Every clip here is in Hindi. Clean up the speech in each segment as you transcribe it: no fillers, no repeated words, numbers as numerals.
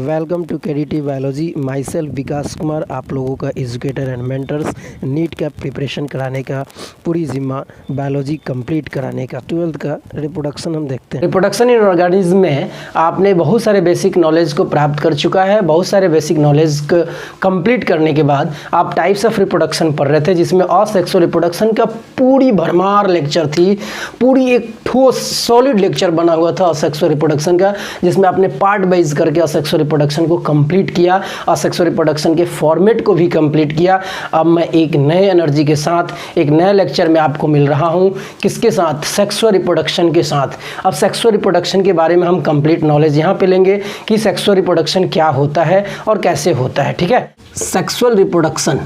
Welcome to KDT biology. My self Vikas Kumar, आप लोगों का एजुकेटर एंड मेंटर्स। नीट का प्रिपरेशन कराने का पूरी जिम्मा, बायोलॉजी कंप्लीट कराने का। 12th का रिप्रोडक्शन हम देखते हैं। रिप्रोडक्शन इन ऑर्गेनिज्म में आपने बहुत सारे बेसिक नॉलेज को प्राप्त कर चुका है। बहुत सारे बेसिक नॉलेज को कंप्लीट करने के बाद आप टाइप्स ऑफ रिप्रोडक्शन पढ़ रहे थे, जिसमें असेक्सुअल रिप्रोडक्शन का पूरी भरमार लेक्चर थी। पूरी एक ठोस सॉलिड लेक्चर बना हुआ था असेक्सुअल रिप्रोडक्शन का, जिसमें आपने पार्ट वाइज करके असेक्सुअल रिप्रोडक्शन को कंप्लीट किया, असेक्सुअल रिप्रोडक्शन के फॉर्मेट को भी कंप्लीट किया। अब मैं एक नए एनर्जी के साथ एक नए लेक्चर में आपको मिल रहा हूं। किसके साथ? सेक्सुअल रिप्रोडक्शन के साथ। अब सेक्सुअल रिप्रोडक्शन के बारे में हम कंप्लीट नॉलेज यहां पे लेंगे कि सेक्सुअल रिप्रोडक्शन क्या होता है और कैसे होता है। ठीक है, सेक्सुअल रिप्रोडक्शन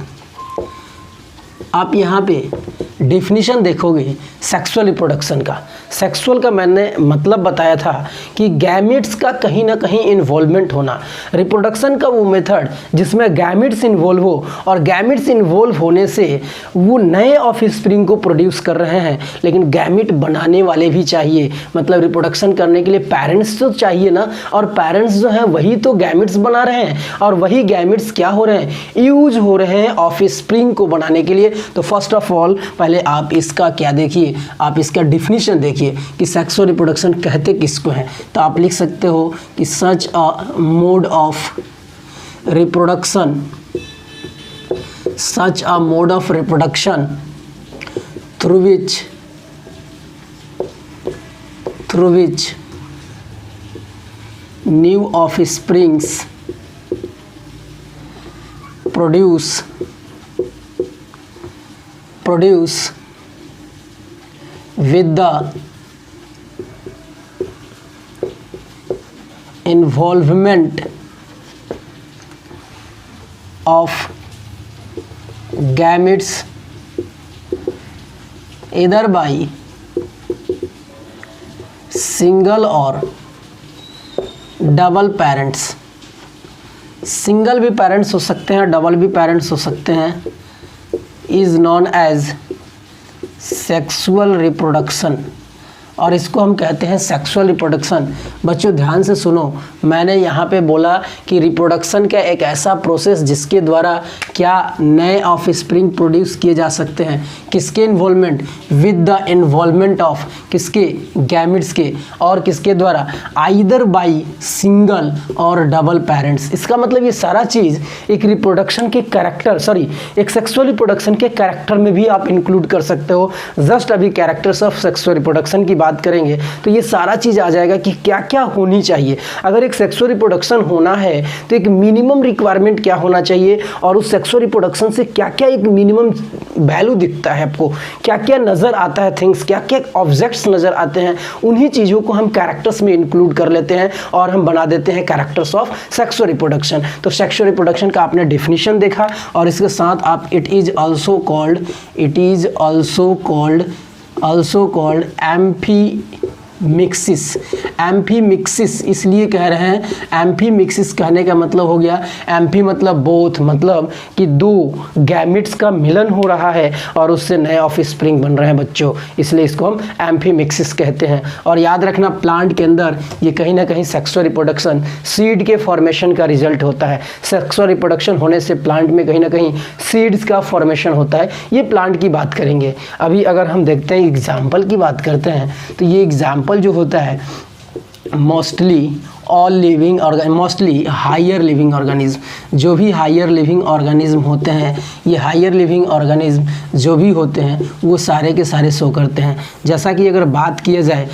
आप यहाँ पे डेफिनेशन देखोगे सेक्सुअल रिप्रोडक्शन का। सेक्सुअल का मैंने मतलब बताया था कि गैमेट्स का कहीं ना कहीं इन्वॉल्वमेंट होना। रिप्रोडक्शन का वो मेथड जिसमें गैमेट्स इन्वॉल्व हो, और गैमेट्स इन्वॉल्व होने से वो नए ऑफस्प्रिंग को प्रोड्यूस कर रहे हैं, लेकिन गैमेट बनाने वाले भी चाहिए। मतलब रिप्रोडक्शन करने के लिए पेरेंट्स तो चाहिए ना, और पेरेंट्स जो हैं वही तो गैमेट्स बना रहे हैं, और वही गैमेट्स क्या हो रहे हैं? यूज हो रहे हैं ऑफस्प्रिंग को बनाने के लिए। तो फर्स्ट ऑफ ऑल पहले आप इसका क्या देखिए, आप इसका डिफिनीशन देखिए कि सेक्सुअल रिप्रोडक्शन कहते किसको हैं। तो आप लिख सकते हो कि such a mode of reproduction, such a mode of reproduction through which new offsprings produce with the involvement of gametes either by single or double parents। Single भी पेरेंट्स हो सकते हैं, डबल भी पेरेंट्स हो सकते हैं। Is non asexual reproduction, और इसको हम कहते हैं सेक्सुअल रिप्रोडक्शन। बच्चों ध्यान से सुनो, मैंने यहाँ पे बोला कि रिप्रोडक्शन का एक ऐसा प्रोसेस जिसके द्वारा क्या नए ऑफस्प्रिंग प्रोड्यूस किए जा सकते हैं। किसके involvement? With the involvement of किसके? गैमेट्स के। और किसके द्वारा? आइदर बाई सिंगल और डबल पेरेंट्स। इसका मतलब ये सारा चीज़ एक रिप्रोडक्शन के कैरेक्टर, एक सेक्सुअल रिप्रोडक्शन के कैरेक्टर में भी आप इंक्लूड कर सकते हो। जस्ट अभी कैरेक्टर्स ऑफ सेक्सुअल रिप्रोडक्शन की बात करेंगे तो ये सारा चीज आ जाएगा कि क्या क्या होनी चाहिए। अगर एक सेक्सुअल रिप्रोडक्शन होना है तो एक मिनिमम रिक्वायरमेंट क्या होना चाहिए, और उस सेक्सुअल रिप्रोडक्शन से क्या क्या एक मिनिमम वैल्यू दिखता है आपको, क्या क्या नजर आता है, थिंग्स क्या क्या ऑब्जेक्ट्स नजर आते हैं, उन्हीं चीजों को हम कैरेक्टर्स में इंक्लूड कर लेते हैं और हम बना देते हैं कैरेक्टर्स ऑफ सेक्सुअल रिप्रोडक्शन। तो सेक्सुअल रिप्रोडक्शन का आपने डेफिनेशन देखा, और इसके साथ आप it is also called amphimixis. इसलिए कह रहे हैं एम्फीमिक्सिस, कहने का मतलब हो गया एम्फी मतलब बोथ, मतलब कि दो गैमेट्स का मिलन हो रहा है और उससे नए ऑफस्प्रिंग बन रहे हैं बच्चों, इसलिए इसको हम एम्फीमिक्सिस कहते हैं। और याद रखना, प्लांट के अंदर ये कहीं ना कहीं सेक्सुअल रिप्रोडक्शन सीड के फॉर्मेशन का रिजल्ट होता है। सेक्सुअल रिप्रोडक्शन होने से प्लांट में कहीं ना कहीं सीड्स का फॉर्मेशन होता है। ये प्लांट की बात करेंगे। अभी अगर हम देखते हैं एग्जाम्पल की बात करते हैं, तो ये एग्जाम्पल जो होता है मोस्टली हायर लिविंग ऑर्गेनिज्म, जो भी हायर लिविंग ऑर्गेनिज्म होते हैं, ये हायर लिविंग ऑर्गेनिज्म जो भी होते हैं वो सारे के सारे शो करते हैं। जैसा कि अगर बात किया जाए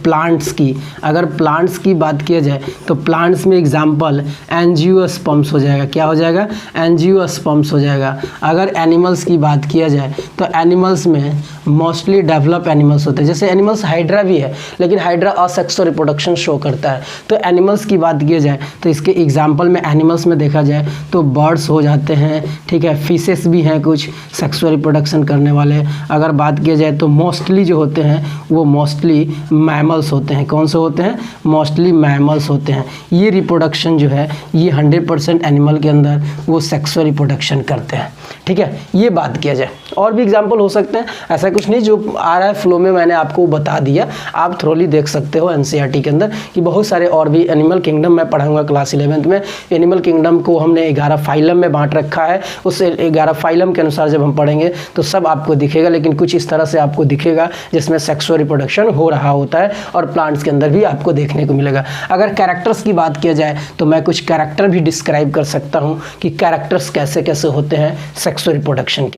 प्लांट्स की, अगर प्लांट्स की बात किया जाए तो प्लांट्स में एग्जाम्पल एंजियोस्पर्म्स हो जाएगा। क्या हो जाएगा? एंजियोस्पर्म्स हो जाएगा। अगर एनिमल्स की बात किया जाए तो एनिमल्स में मोस्टली डेवलप एनिमल्स होते हैं। जैसे एनिमल्स हाइड्रा भी है, लेकिन हाइड्रा असेक्सुअल रिप्रोडक्शन शो करता है। तो एनिमल्स की बात किया जाए तो इसके एग्जाम्पल में एनिमल्स में देखा जाए तो बर्ड्स हो जाते हैं, ठीक है, फिशेस भी हैं कुछ सेक्सुअल रिप्रोडक्शन करने वाले। अगर बात किया जाए तो मोस्टली जो होते हैं वो मोस्टली मैमल्स होते हैं। कौन से होते हैं? मोस्टली मैमल्स होते हैं। ये रिप्रोडक्शन जो है ये 100% एनिमल के अंदर वो सेक्सुअल रिप्रोडक्शन करते हैं। ठीक है, ये बात किया जाए। और भी एग्जाम्पल हो सकते हैं, ऐसा कुछ नहीं, जो आ रहा है फ्लो में मैंने आपको बता दिया, आप थ्रोली देख सकते हो एनसीईआरटी के अंदर कि बहुत सारे और भी एनिमल किंगडम मैं पढ़ाऊंगा क्लास 11th में। एनिमल किंगडम को हमने 11 फाइलम में बांट रखा है, उस 11 फाइलम के अनुसार जब हम पढ़ेंगे तो सब आपको दिखेगा, लेकिन कुछ इस तरह से आपको दिखेगा जिसमें सेक्सुअल रिप्रोडक्शन हो रहा होता है और प्लांट्स के अंदर भी आपको देखने को मिलेगा। अगर कैरेक्टर्स की बात किया जाए तो मैं कुछ कैरेक्टर भी डिस्क्राइब कर सकता हूँ कि कैरेक्टर्स कैसे कैसे होते हैं सेक्सुअल रिप्रोडक्शन के।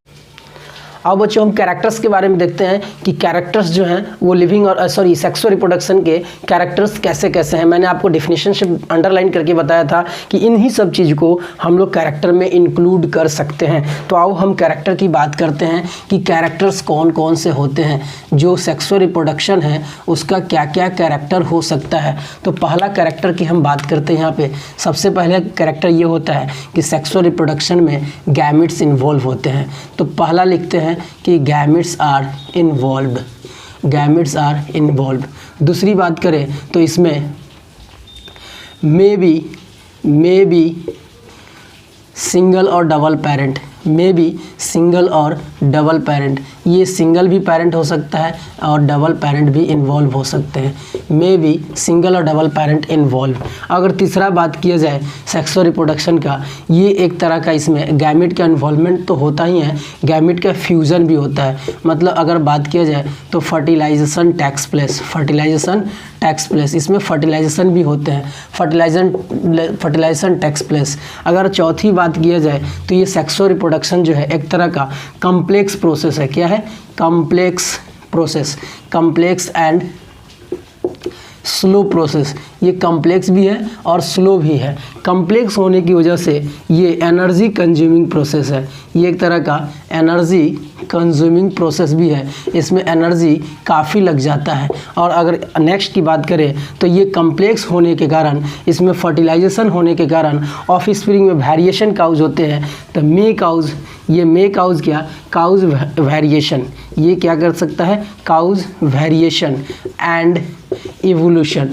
अब बच्चों हम कैरेक्टर्स के बारे में देखते हैं कि कैरेक्टर्स जो हैं वो लिविंग और सेक्सुअल रिप्रोडक्शन के कैरेक्टर्स कैसे कैसे हैं। मैंने आपको डिफिनेशन से अंडरलाइन करके बताया था कि इन्हीं सब चीज़ को हम लोग कैरेक्टर में इंक्लूड कर सकते हैं। तो आओ हम कैरेक्टर की बात करते हैं कि कैरेक्टर्स कौन कौन से होते हैं, जो सेक्सुअल रिप्रोडक्शन है उसका क्या क्या कैरेक्टर हो सकता है। तो पहला कैरेक्टर की हम बात करते हैं यहाँ पे। सबसे पहले कैरेक्टर ये होता है कि सेक्सुअल रिप्रोडक्शन में गैमेट्स इन्वॉल्व होते हैं। तो पहला लिखते हैं कि gametes are involved, gametes are involved. दूसरी बात करें तो इसमें मे बी सिंगल और double parent, may be single और डबल पेरेंट, ये सिंगल भी पेरेंट हो सकता है और डबल पेरेंट भी इन्वॉल्व हो सकते हैं। मे बी सिंगल और डबल पेरेंट इन्वॉल्व। अगर तीसरा बात किया जाए सेक्सुअल रिप्रोडक्शन का, ये एक तरह का इसमें गैमेट का इन्वॉल्वमेंट तो होता ही है, गैमेट का फ्यूज़न भी होता है। मतलब अगर बात किया जाए तो fertilization takes place, fertilization takes place, इसमें फर्टिलाइजेशन भी होते हैं, फर्टिलाइजेशन टेक्स प्लेस। अगर चौथी बात किया जाए तो ये सेक्सुअल रिप्रोडक्शन जो है एक तरह का कॉम्प्लेक्स प्रोसेस है। क्या है? Complex process, complex and slow process. ये कॉम्प्लेक्स भी है और स्लो भी है। कॉम्प्लेक्स होने की वजह से ये एनर्जी कंज्यूमिंग प्रोसेस है, ये एक तरह का एनर्जी कंज्यूमिंग प्रोसेस भी है, इसमें एनर्जी काफ़ी लग जाता है। और अगर नेक्स्ट की बात करें तो ये कॉम्प्लेक्स होने के कारण, इसमें फर्टिलाइजेशन होने के कारण ऑफ स्प्रिंग में वेरिएशन काउज होते हैं। तो मे काउज, ये मे काउज क्या? Cause variation. ये क्या कर सकता है? काउज वेरिएशन एंड इवोल्यूशन,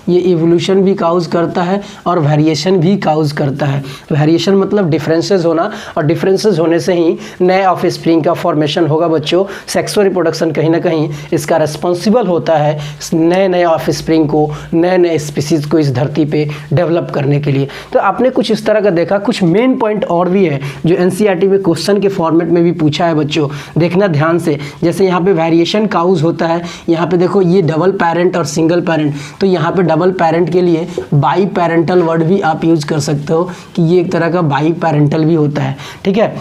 ये इवोल्यूशन भी काउज करता है और वेरिएशन भी काउज करता है। वेरिएशन मतलब डिफरेंसेस होना, और डिफरेंसेस होने से ही नए ऑफ स्प्रिंग का फॉर्मेशन होगा। बच्चों सेक्सुअल रिप्रोडक्शन कहीं ना कहीं इसका रिस्पॉन्सिबल होता है नए नए ऑफ स्प्रिंग को, नए नए स्पीसीज़ को इस धरती पे डेवलप करने के लिए। तो आपने कुछ इस तरह का देखा। कुछ मेन पॉइंट और भी है जो एनसीईआरटी में क्वेश्चन के फॉर्मेट में भी पूछा है बच्चों, देखना ध्यान से। जैसे यहाँ पे वेरिएशन काउज होता है, यहाँ पे देखो ये डबल पेरेंट और सिंगल पेरेंट, तो यहाँ पे डबल पेरेंट के लिए बाई पेरेंटल वर्ड भी आप यूज कर सकते हो कि ये एक तरह का बाई पेरेंटल भी होता है। ठीक है,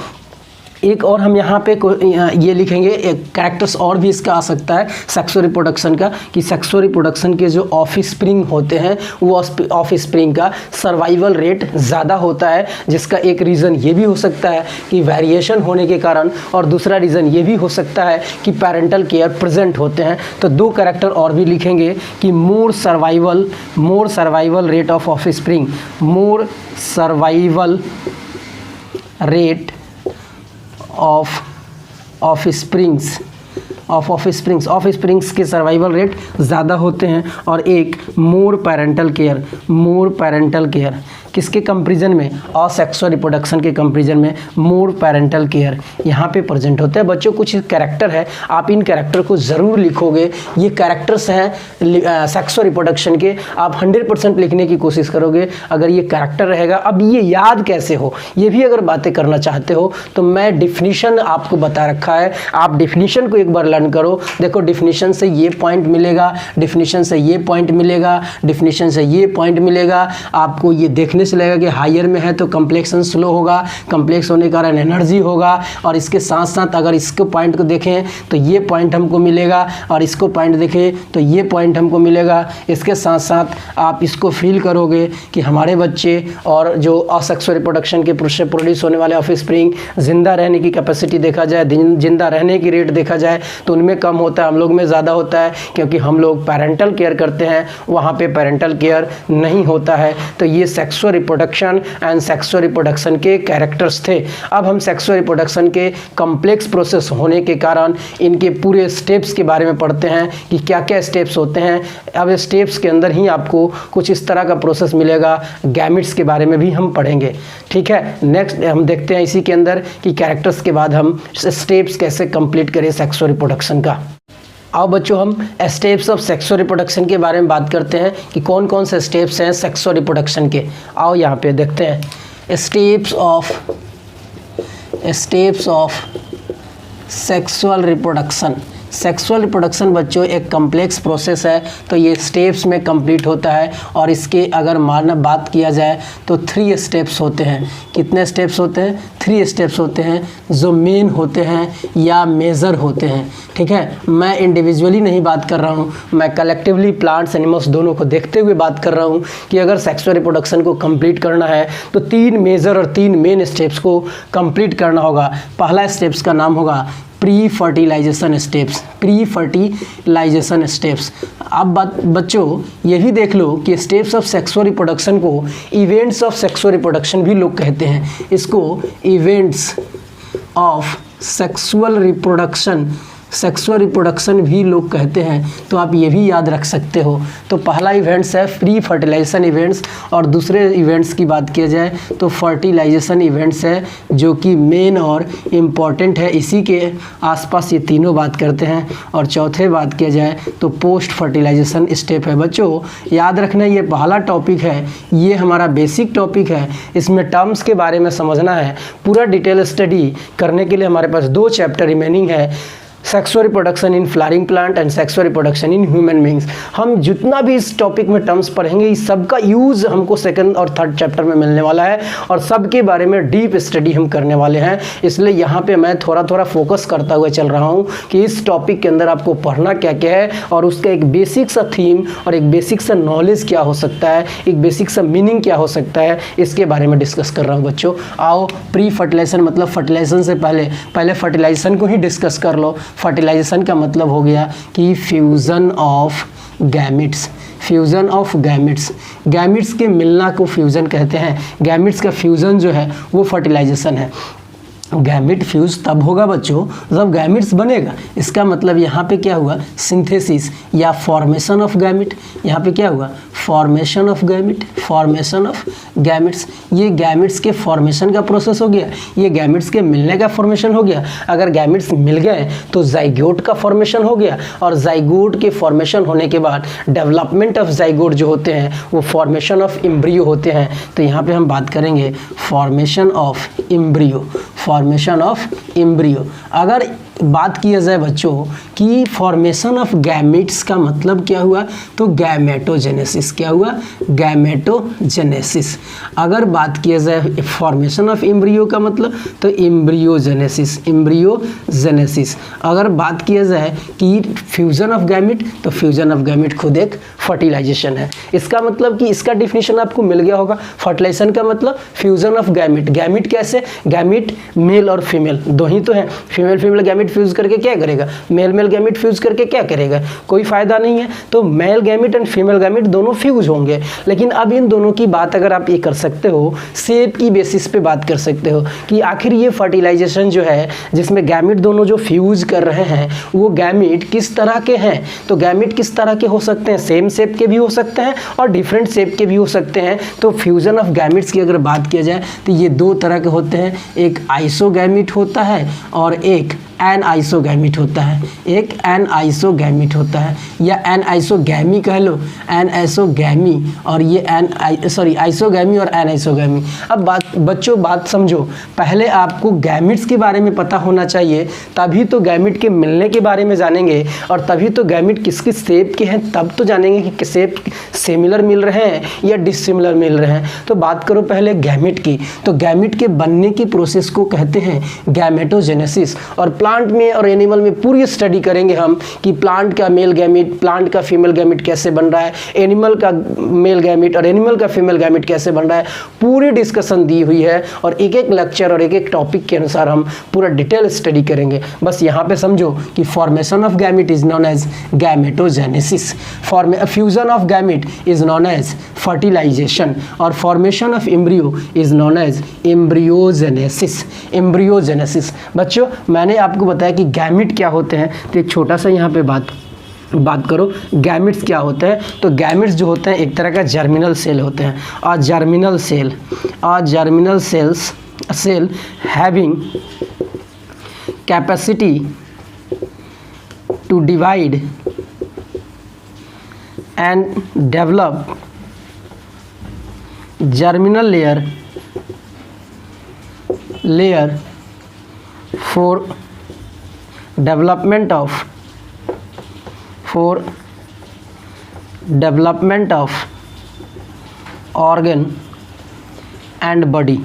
एक और हम यहाँ पे ये लिखेंगे, एक कैरेक्टर्स और भी इसका आ सकता है सेक्सुअल रिप्रोडक्शन का, कि सेक्सुअल रिप्रोडक्शन के जो ऑफ स्प्रिंग होते हैं वो ऑफ स्प्रिंग का सर्वाइवल रेट ज़्यादा होता है, जिसका एक रीज़न ये भी हो सकता है कि वेरिएशन होने के कारण, और दूसरा रीज़न ये भी हो सकता है कि पेरेंटल केयर प्रेजेंट होते हैं। तो दो कैरेक्टर और भी लिखेंगे कि more survival rate of spring, more survival rate of springs के सर्वाइवल रेट ज़्यादा होते हैं। और एक मोर पेरेंटल केयर किसके कंपैरिजन में? और सेक्सुअल रिप्रोडक्शन के कंपैरिजन में मोर पेरेंटल केयर यहाँ पे प्रेजेंट होते हैं। बच्चों कुछ कैरेक्टर है, आप इन कैरेक्टर को ज़रूर लिखोगे। ये कैरेक्टर्स हैं सेक्सुअल रिप्रोडक्शन के, आप 100% लिखने की कोशिश करोगे अगर ये कैरेक्टर रहेगा। अब ये याद कैसे हो, ये भी अगर बातें करना चाहते हो तो मैं डिफिनीशन आपको बता रखा है, आप डिफिनीशन को एक बार लर्न करो। देखो डिफिनीशन से ये पॉइंट मिलेगा, डिफिनीशन से ये पॉइंट मिलेगा, डिफिनीशन से ये पॉइंट मिलेगा। आपको ये देखने से लगेगा कि हायर में है तो कॉम्प्लेक्शन स्लो होगा, कॉम्प्लेक्स होने के कारण एनर्जी होगा। और इसके साथ साथ अगर इसको पॉइंट को देखें तो ये पॉइंट हमको मिलेगा, और इसको पॉइंट देखें तो ये पॉइंट हमको मिलेगा। इसके साथ साथ आप इसको फील करोगे कि हमारे बच्चे और जो असेक्सुअल रिप्रोडक्शन के प्रोड्यूस होने वाले ऑफ स्प्रिंग, जिंदा रहने की कैपेसिटी देखा जाए, जिंदा रहने की रेट देखा जाए तो उनमें कम होता है, हम लोग में ज़्यादा होता है, क्योंकि हम लोग पेरेंटल केयर करते हैं, वहाँ पे पेरेंटल केयर नहीं होता है। तो ये sexual reproduction and sexual reproduction के कैरेक्टर्स थे। अब हम सेक्सुअल रिप्रोडक्शन के कॉम्प्लेक्स प्रोसेस होने के कारण इनके पूरे स्टेप्स के बारे में पढ़ते हैं कि क्या क्या स्टेप्स होते हैं। अब स्टेप्स के अंदर ही आपको कुछ इस तरह का प्रोसेस मिलेगा। गैमिट्स के बारे में भी हम पढ़ेंगे, ठीक है। नेक्स्ट हम देखते हैं इसी के अंदर कि कैरेक्टर्स के बाद हम स्टेप्स कैसे कंप्लीट करें सेक्सुअल रिप्रोडक्शन का। आओ बच्चों, हम स्टेप्स ऑफ सेक्सुअल रिप्रोडक्शन के बारे में बात करते हैं कि कौन कौन से स्टेप्स हैं सेक्सुअल रिप्रोडक्शन के। आओ यहाँ पे देखते हैं steps of sexual reproduction. Sexual reproduction बच्चों एक कम्प्लेक्स प्रोसेस है, तो ये स्टेप्स में कंप्लीट होता है। और इसके अगर बात किया जाए तो 3 स्टेप्स होते हैं। कितने स्टेप्स होते हैं? 3 स्टेप्स होते हैं जो मेन होते हैं या मेजर होते हैं, ठीक है। मैं इंडिविजुअली नहीं बात कर रहा हूँ, मैं कलेक्टिवली प्लांट्स एनिमल्स दोनों को देखते हुए बात कर रहा हूँ कि अगर सेक्सुअल रिप्रोडक्शन को कंप्लीट करना है तो 3 मेजर और 3 मेन स्टेप्स को कंप्लीट करना होगा। पहला स्टेप्स का नाम होगा pre fertilization steps. Pre fertilization steps. अब बच्चों ये भी देख लो कि स्टेप्स ऑफ सेक्सुअल रिप्रोडक्शन को इवेंट्स ऑफ सेक्सुअल रिप्रोडक्शन भी लोग कहते हैं। इसको इवेंट्स ऑफ सेक्सुअल रिप्रोडक्शन भी लोग कहते हैं, तो आप ये भी याद रख सकते हो। तो पहला इवेंट्स है प्री फर्टिलाइजेशन इवेंट्स, और दूसरे इवेंट्स की बात किया जाए तो फर्टिलाइजेशन इवेंट्स है जो कि मेन और इम्पॉर्टेंट है। इसी के आसपास ये तीनों बात करते हैं। और चौथे बात किया जाए तो पोस्ट फर्टिलाइजेशन स्टेप है। बच्चों याद रखना, ये पहला टॉपिक है, ये हमारा बेसिक टॉपिक है। इसमें टर्म्स के बारे में समझना है। पूरा डिटेल स्टडी करने के लिए हमारे पास 2 चैप्टर रिमेनिंग है, sexual reproduction in flowering plant and sexual reproduction in human beings. हम जितना भी इस टॉपिक में टर्म्स पढ़ेंगे इस सब का यूज़ हमको 2nd और 3rd चैप्टर में मिलने वाला है, और सबके बारे में डीप स्टडी हम करने वाले हैं। इसलिए यहाँ पे मैं थोड़ा थोड़ा फोकस करता हुआ चल रहा हूँ कि इस टॉपिक के अंदर आपको पढ़ना क्या क्या है, और उसका एक बेसिक सा थीम और एक बेसिक सा नॉलेज क्या हो सकता है, एक बेसिक सा मीनिंग क्या हो सकता है, इसके बारे में डिस्कस कर रहा हूँ बच्चों। आओ, प्री फर्टिलाइजेशन मतलब फर्टिलाइजेशन से पहले फर्टिलाइजेशन को ही डिस्कस कर लो। फर्टिलाइजेशन का मतलब हो गया कि fusion of gametes. Fusion of gametes, gametes के मिलना को फ्यूज़न कहते हैं। गैमिट्स का फ्यूज़न जो है वो फर्टिलाइजेशन है। गैमिट फ्यूज तब होगा बच्चों जब गैमिट्स बनेगा। इसका मतलब यहाँ पे क्या हुआ? सिंथेसिस या फॉर्मेशन ऑफ गैमिट। यहाँ पे क्या हुआ? Formation of gamete, formation of gametes. ये गैमिट्स के फॉर्मेशन का प्रोसेस हो गया, ये गैमिट्स के मिलने का फॉर्मेशन हो गया। अगर गैमिट्स मिल गए तो जाइगोट का फॉर्मेशन हो गया, और जाइगोट के फॉर्मेशन होने के बाद डेवलपमेंट ऑफ जाइगोट जो होते हैं वो फॉर्मेशन ऑफ एम्ब्रियो होते हैं। तो यहाँ पे हम बात करेंगे formation of embryo, formation of embryo. अगर बात किया जाए बच्चों कि फॉर्मेशन ऑफ गैमेट्स का मतलब क्या हुआ, तो गैमेटोजेनेसिस। क्या हुआ? गैमेटोजेनेसिस। अगर बात किया जाए फॉर्मेशन ऑफ एम्ब्रियो का मतलब तो एम्ब्रियोजेनेसिस, एम्ब्रियोजेनेसिस। अगर बात किया जाए कि फ्यूजन ऑफ गैमेट तो फ्यूजन ऑफ गैमेट खुद एक फर्टिलाइजेशन है। इसका मतलब कि इसका डिफिनेशन आपको मिल गया होगा। फर्टिलाइजेशन का मतलब फ्यूजन ऑफ गैमेट। गैमेट कैसे? गैमेट मेल और फीमेल दो ही तो हैं। फीमेल गैमेट फ्यूज करके क्या करेगा? मेल गैमेट फ्यूज करके क्या करेगा? कोई फायदा नहीं है। तो male gamete and female gamete दोनों फ्यूज होंगे। लेकिन अब इन दोनों की बात अगर आप ये कर सकते हो, शेप की बेसिस पे बात कर सकते हो कि आखिर ये फर्टिलाइजेशन जो है जिसमें गैमेट दोनों जो फ्यूज कर रहे हैं वो गैमेट किस तरह के हैं। तो गैमेट किस तरह के हो सकते हैं? सेम शेप के भी हो सकते हैं और डिफरेंट शेप के भी हो सकते हैं। तो फ्यूजन ऑफ गैमेट्स की अगर बात किया जाए तो ये 2 तरह के होते हैं, एक आइसोगैमेट होता है और एक एन आइसोगैमिट होता है। एक एन आइसोगैमिट होता है या एन आइसोगैमी कह लो, एन आइसोगैमी और ये आइसोगैमी और एन आइसोगैमी। अब बच्चों बात समझो, पहले आपको गैमिट्स के बारे में पता होना चाहिए, तभी तो गैमिट के मिलने के बारे में जानेंगे, और तभी तो गैमिट किस किस शेप के हैं तब तो जानेंगे कि शेप सिमिलर मिल रहे हैं या डिसिमिलर मिल रहे हैं। तो बात करो पहले गैमिट की, तो गैमिट के बनने की प्रोसेस को कहते हैं गैमेटोजेनेसिस। और प्लांट प्लांट में और एनिमल में पूरी स्टडी करेंगे हम कि प्लांट का मेल गैमिट, प्लांट का फीमेल गैमिट कैसे बन रहा है, एनिमल का मेल गैमिट और एनिमल का फीमेल गैमिट कैसे बन रहा है, पूरी डिस्कशन दी हुई है और एक एक लेक्चर और एक एक टॉपिक के अनुसार हम पूरा डिटेल स्टडी करेंगे। बस यहाँ पे समझो कि formation of gamete is known as gametogenesis, fusion of gamete is known as fertilisation और formation of embryo is known as embryogenesis. Embryogenesis बच्चों मैंने आपको बताया कि गैमिट क्या होते हैं, तो एक छोटा सा यहाँ पे बात करो गैमिट्स क्या होते हैं। तो गैमिट्स जो होते हैं एक तरह का जर्मिनल सेल होते हैं और germinal cell having capacity to divide and develop germinal layer for development of organ and body।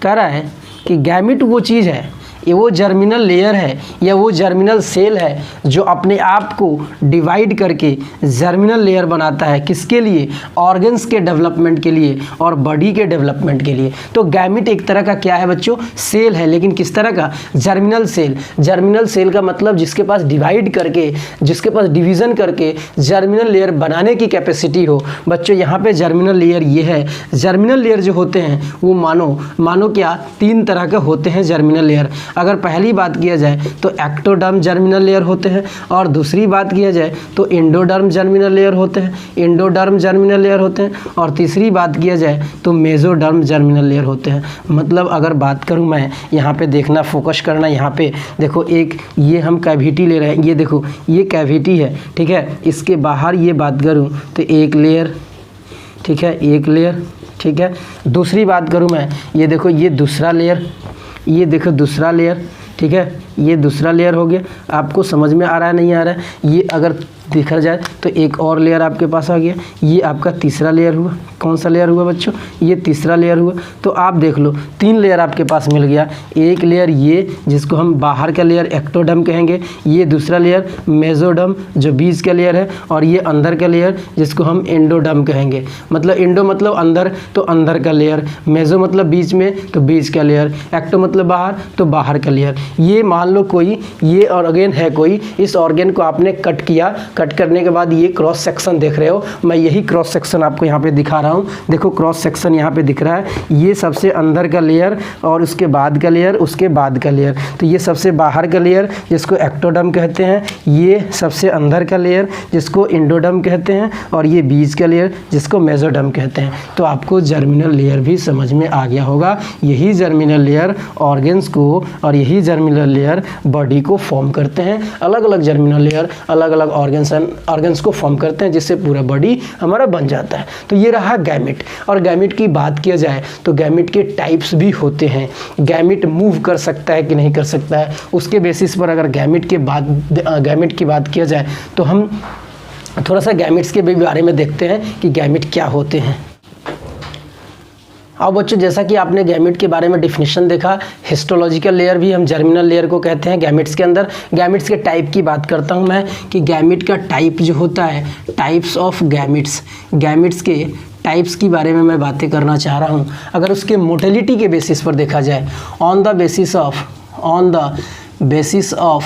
कह रहा है कि गैमिट वो चीज़ है, ये वो जर्मिनल लेयर है या वो जर्मिनल सेल है जो अपने आप को डिवाइड करके जर्मिनल लेयर बनाता है, किसके लिए, ऑर्गन्स के डेवलपमेंट के लिए और बॉडी के डेवलपमेंट के लिए। तो गैमिट एक तरह का क्या है बच्चों, सेल है, लेकिन किस तरह का, जर्मिनल सेल। जर्मिनल सेल का मतलब जिसके पास डिवाइड करके, जिसके पास डिवीज़न करके जर्मिनल लेयर बनाने की कैपेसिटी हो। बच्चों यहाँ पे जर्मिनल लेयर ये है। जर्मिनल लेयर जो होते हैं वो मानो क्या, 3 तरह के होते हैं जर्मिनल लेयर। अगर पहली बात किया जाए तो एक्टोडर्म जर्मिनल लेयर होते हैं और दूसरी बात किया जाए तो एंडोडर्म जर्मिनल लेयर होते हैं, और तीसरी बात किया जाए तो मेसोडर्म जर्मिनल लेयर होते हैं। मतलब अगर बात करूं मैं, यहाँ पे देखना, फोकस करना, यहाँ पे देखो, एक ये हम कैविटी ले रहे हैं, ये देखो ये कैविटी है, ठीक है। इसके बाहर ये बात करूँ तो एक लेयर, ठीक है, एक लेयर, ठीक है। दूसरी बात करूँ मैं, ये देखो ये दूसरा लेयर, ये देखो दूसरा लेयर, ठीक है, ये दूसरा लेयर हो गया। आपको समझ में आ रहा है नहीं आ रहा है? ये अगर देखा जाए तो एक और लेयर आपके पास आ गया, ये आपका तीसरा लेयर हुआ। कौन सा लेयर हुआ बच्चों, ये तीसरा लेयर हुआ। तो आप देख लो 3 लेयर आपके पास मिल गया। एक लेयर ये जिसको हम बाहर का लेयर एक्टोडर्म कहेंगे, ये दूसरा लेयर मेसोडर्म जो बीच का लेयर है, और ये अंदर का लेयर जिसको हम एंडोडर्म कहेंगे। मतलब एंडो मतलब अंदर, तो अंदर का लेयर, मेसो मतलब बीच में, तो बीच का लेयर, एक्टो मतलब बाहर, तो बाहर का लेयर। ये मान लो कोई ये ऑर्गन है, कोई इस ऑर्गन को आपने कट किया, कट करने के बाद ये क्रॉस सेक्शन देख रहे हो, मैं यही क्रॉस सेक्शन आपको यहाँ पे दिखा रहा हूँ। देखो क्रॉस सेक्शन यहाँ पे दिख रहा है, ये सबसे अंदर का लेयर और उसके बाद का लेयर, उसके बाद का लेयर। तो ये सबसे बाहर का लेयर जिसको एक्टोडर्म कहते हैं, ये सबसे अंदर का लेयर जिसको एंडोडर्म कहते हैं, और ये बीच का लेयर जिसको मेसोडर्म कहते हैं। तो आपको जर्मिनल लेयर भी समझ में आ गया होगा। यही जर्मिनल लेयर ऑर्गन्स को और यही जर्मिनल लेयर बॉडी को फॉर्म करते हैं। अलग अलग जर्मिनल लेयर अलग अलग ऑर्गन्स को फॉर्म करते हैं, जिससे पूरा बॉडी हमारा बन जाता है। तो ये रहा गैमिट। और गैमिट की बात किया जाए तो गैमिट के टाइप्स भी होते हैं। गैमिट मूव कर सकता है कि नहीं कर सकता है, उसके बेसिस पर अगर गैमिट की बात किया जाए तो हम थोड़ा सा गैमिट्स के बारे में देखते हैं कि गैमिट क्या होते हैं। अब बच्चों जैसा कि आपने गैमिट के बारे में डिफिनेशन देखा, हिस्टोलॉजिकल लेयर भी हम जर्मिनल लेयर को कहते हैं गैमिट्स के अंदर। गैमिट्स के टाइप की बात करता हूं मैं कि गैमिट का टाइप जो होता है, टाइप्स ऑफ गैमिट्स, गैमिट्स के टाइप्स की बारे में मैं बातें करना चाह रहा हूं। अगर उसके मोटिलिटी के बेसिस पर देखा जाए, on the basis of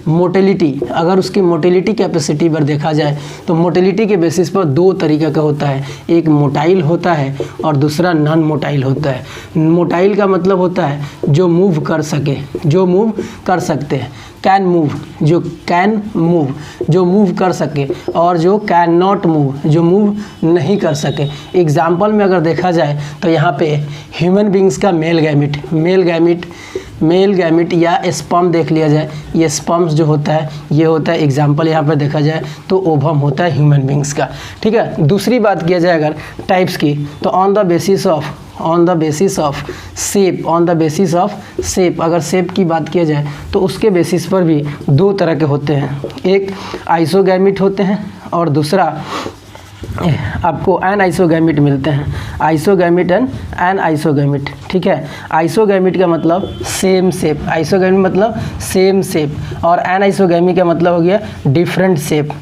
motility, अगर उसकी मोटिलिटी कैपेसिटी पर देखा जाए तो मोटिलिटी के बेसिस पर 2 तरीके का होता है। एक मोटाइल होता है और दूसरा नॉन मोटाइल होता है। मोटाइल का मतलब होता है जो मूव कर सके, जो मूव कर सकते हैं, कैन मूव, जो मूव कर सके, और जो कैन नॉट मूव, जो मूव नहीं कर सके। एग्जाम्पल में अगर देखा जाए तो यहाँ पे ह्यूमन बींग्स का मेल गैमिट या स्पर्म देख लिया जाए। ये स्पर्म्स जो होता है ये होता है, एग्जाम्पल यहाँ पे देखा जाए तो ओवम होता है ह्यूमन बींग्स का, ठीक है। दूसरी बात किया जाए अगर टाइप्स की, तो on the basis of shape, अगर शेप की बात किया जाए तो उसके बेसिस पर भी 2 तरह के होते हैं। एक आइसोगैमिट होते हैं और दूसरा आपको एन आइसोगैमिट मिलते हैं, आइसोगैमिट एंड एन आइसोगैमिट, ठीक है। आइसोगैमिट का मतलब सेम शेप, आइसोगैमिट मतलब सेम शेप, और एन आइसोगैमी का मतलब हो गया डिफरेंट शेप,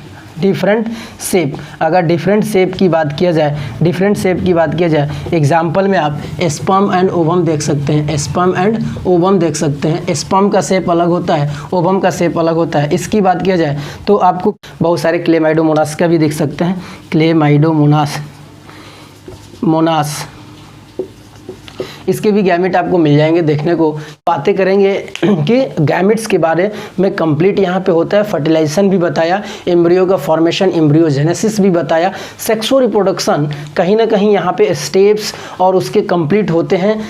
डिफरेंट शेप। अगर डिफरेंट शेप की बात किया जाए, डिफरेंट शेप की बात किया जाए, एग्जाम्पल में आप स्पर्म एंड ओवम देख सकते हैं, स्पर्म एंड ओवम देख सकते हैं। स्पर्म का शेप अलग होता है, ओवम का शेप अलग होता है। इसकी बात किया जाए तो आपको बहुत सारे क्लेमाइडोमोनास का भी देख सकते हैं, क्लेमाइडोमोनास मोनास, इसके भी गैमेट आपको मिल जाएंगे देखने को। बातें करेंगे कि गैमेट्स के बारे में कंप्लीट यहाँ पे होता है, फर्टिलाइजेशन भी बताया, एम्ब्रियो का फॉर्मेशन, एम्ब्रियोजेनेसिस भी बताया, सेक्सुअल रिप्रोडक्शन कहीं ना कहीं यहाँ पे स्टेप्स और उसके कंप्लीट होते हैं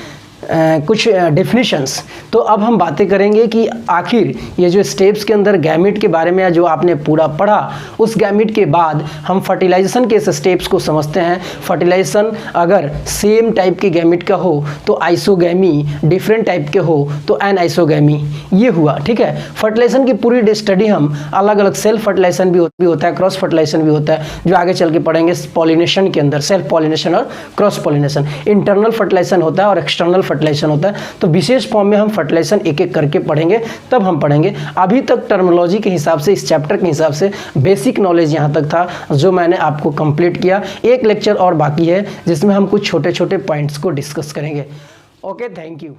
कुछ डेफिनेशंस। तो अब हम बातें करेंगे कि आखिर ये जो स्टेप्स के अंदर गैमेट के बारे में जो आपने पूरा पढ़ा, उस गैमेट के बाद हम फर्टिलाइजेशन के इस स्टेप्स को समझते हैं। फर्टिलाइजेशन अगर सेम टाइप के गैमेट का हो तो आइसोगैमी, डिफरेंट टाइप के हो तो एन आइसोगैमी, ये हुआ, ठीक है। फर्टिलाइजेशन की पूरी स्टडी हम अलग अलग, सेल्फ फर्टिलाइजेशन भी होता है, क्रॉस फर्टिलाइजेशन भी होता है, जो आगे चल के पढ़ेंगे पॉलिनेशन के अंदर, सेल्फ पॉलिनेशन और क्रॉस पॉलिनेशन। इंटरनल फर्टिलाइजेशन होता है और एक्सटर्नल फर्टिलाइजेशन होता है। तो विशेष फॉर्म में हम फर्टिलाइजेशन एक एक करके पढ़ेंगे, तब हम पढ़ेंगे। अभी तक टर्मिनोलॉजी के हिसाब से, इस चैप्टर के हिसाब से बेसिक नॉलेज यहाँ तक था जो मैंने आपको कंप्लीट किया। एक लेक्चर और बाकी है जिसमें हम कुछ छोटे छोटे पॉइंट्स को डिस्कस करेंगे। Okay, thank you.